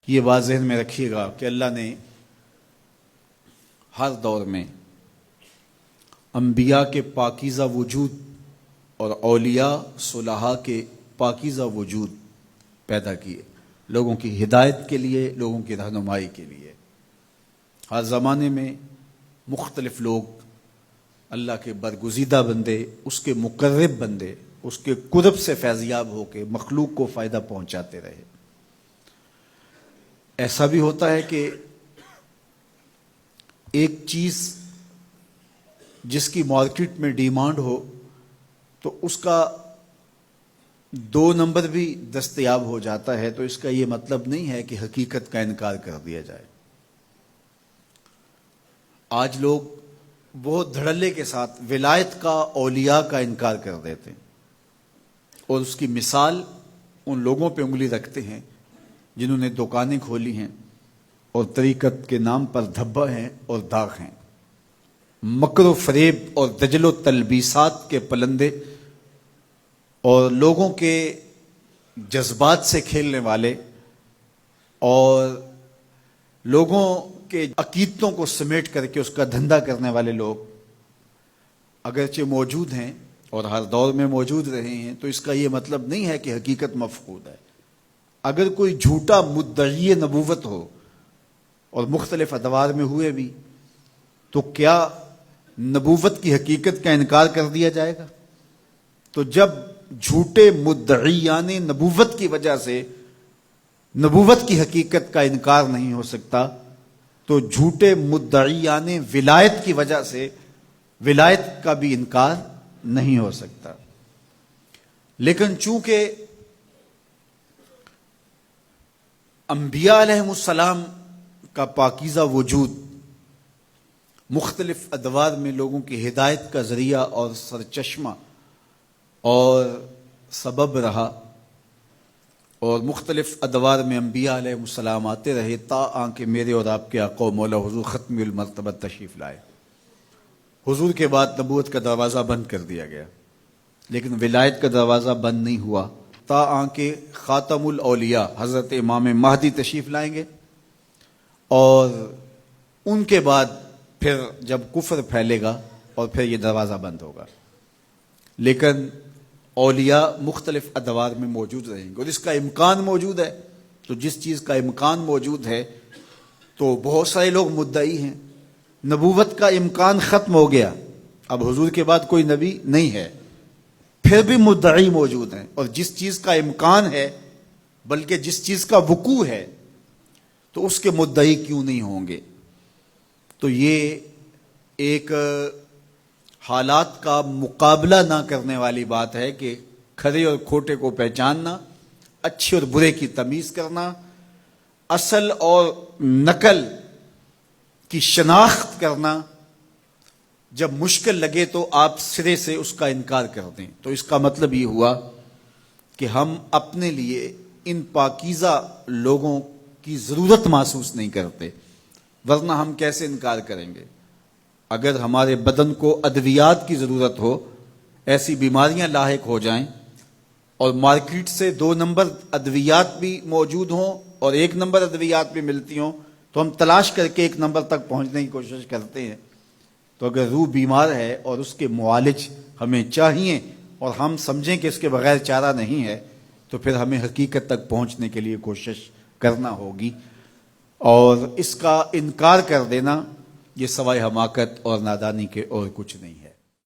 یہ بات ذہن میں رکھیے گا کہ اللہ نے ہر دور میں انبیاء کے پاکیزہ وجود اور اولیاء صلحاء کے پاکیزہ وجود پیدا کیے، لوگوں کی ہدایت کے لیے، لوگوں کی رہنمائی کے لیے۔ ہر زمانے میں مختلف لوگ اللہ کے برگزیدہ بندے، اس کے مقرب بندے، اس کے قرب سے فیضیاب ہو کے مخلوق کو فائدہ پہنچاتے رہے۔ ایسا بھی ہوتا ہے کہ ایک چیز جس کی مارکیٹ میں ڈیمانڈ ہو تو اس کا 2 نمبر بھی دستیاب ہو جاتا ہے، تو اس کا یہ مطلب نہیں ہے کہ حقیقت کا انکار کر دیا جائے۔ آج لوگ بہت دھڑلے کے ساتھ ولایت کا، اولیاء کا انکار کر دیتے ہیں، اور اس کی مثال ان لوگوں پہ انگلی رکھتے ہیں جنہوں نے دکانیں کھولی ہیں اور طریقت کے نام پر دھبا ہیں اور داغ ہیں، مکر و فریب اور دجل و تلبیسات کے پلندے اور لوگوں کے جذبات سے کھیلنے والے اور لوگوں کے عقیدتوں کو سمیٹ کر کے اس کا دھندا کرنے والے لوگ اگرچہ موجود ہیں اور ہر دور میں موجود رہے ہیں، تو اس کا یہ مطلب نہیں ہے کہ حقیقت مفقود ہے۔ اگر کوئی جھوٹا مدعی نبوت ہو اور مختلف ادوار میں ہوئے بھی، تو کیا نبوت کی حقیقت کا انکار کر دیا جائے گا؟ تو جب جھوٹے مدعیان نبوت کی وجہ سے نبوت کی حقیقت کا انکار نہیں ہو سکتا، تو جھوٹے مدعیان ولایت کی وجہ سے ولایت کا بھی انکار نہیں ہو سکتا۔ لیکن چونکہ انبیاء علیہ السلام کا پاکیزہ وجود مختلف ادوار میں لوگوں کی ہدایت کا ذریعہ اور سرچشمہ اور سبب رہا، اور مختلف ادوار میں انبیاء علیہ السلام آتے رہے تا آنکہ میرے اور آپ کے آقا و مولا حضور ختم المرتبہ تشریف لائے۔ حضور کے بعد نبوت کا دروازہ بند کر دیا گیا، لیکن ولایت کا دروازہ بند نہیں ہوا تا آنکہ خاتم الاولیاء حضرت امام مہدی تشریف لائیں گے، اور ان کے بعد پھر جب کفر پھیلے گا اور پھر یہ دروازہ بند ہوگا۔ لیکن اولیاء مختلف ادوار میں موجود رہیں گے، اور اس کا امکان موجود ہے۔ تو جس چیز کا امکان موجود ہے تو بہت سارے لوگ مدعی ہیں، نبوت کا امکان ختم ہو گیا، اب حضور کے بعد کوئی نبی نہیں ہے، پھر بھی مدعی موجود ہیں، اور جس چیز کا امکان ہے بلکہ جس چیز کا وقوع ہے تو اس کے مدعی کیوں نہیں ہوں گے؟ تو یہ ایک حالات کا مقابلہ نہ کرنے والی بات ہے کہ کھرے اور کھوٹے کو پہچاننا، اچھے اور برے کی تمیز کرنا، اصل اور نقل کی شناخت کرنا، جب مشکل لگے تو آپ سرے سے اس کا انکار کر دیں۔ تو اس کا مطلب یہ ہوا کہ ہم اپنے لیے ان پاکیزہ لوگوں کی ضرورت محسوس نہیں کرتے، ورنہ ہم کیسے انکار کریں گے؟ اگر ہمارے بدن کو ادویات کی ضرورت ہو، ایسی بیماریاں لاحق ہو جائیں اور مارکیٹ سے 2 نمبر ادویات بھی موجود ہوں اور 1 نمبر ادویات بھی ملتی ہوں، تو ہم تلاش کر کے 1 نمبر تک پہنچنے کی کوشش کرتے ہیں۔ تو اگر روح بیمار ہے اور اس کے معالج ہمیں چاہیے اور ہم سمجھیں کہ اس کے بغیر چارہ نہیں ہے، تو پھر ہمیں حقیقت تک پہنچنے کے لیے کوشش کرنا ہوگی، اور اس کا انکار کر دینا یہ سوائے حماقت اور نادانی کے اور کچھ نہیں ہے۔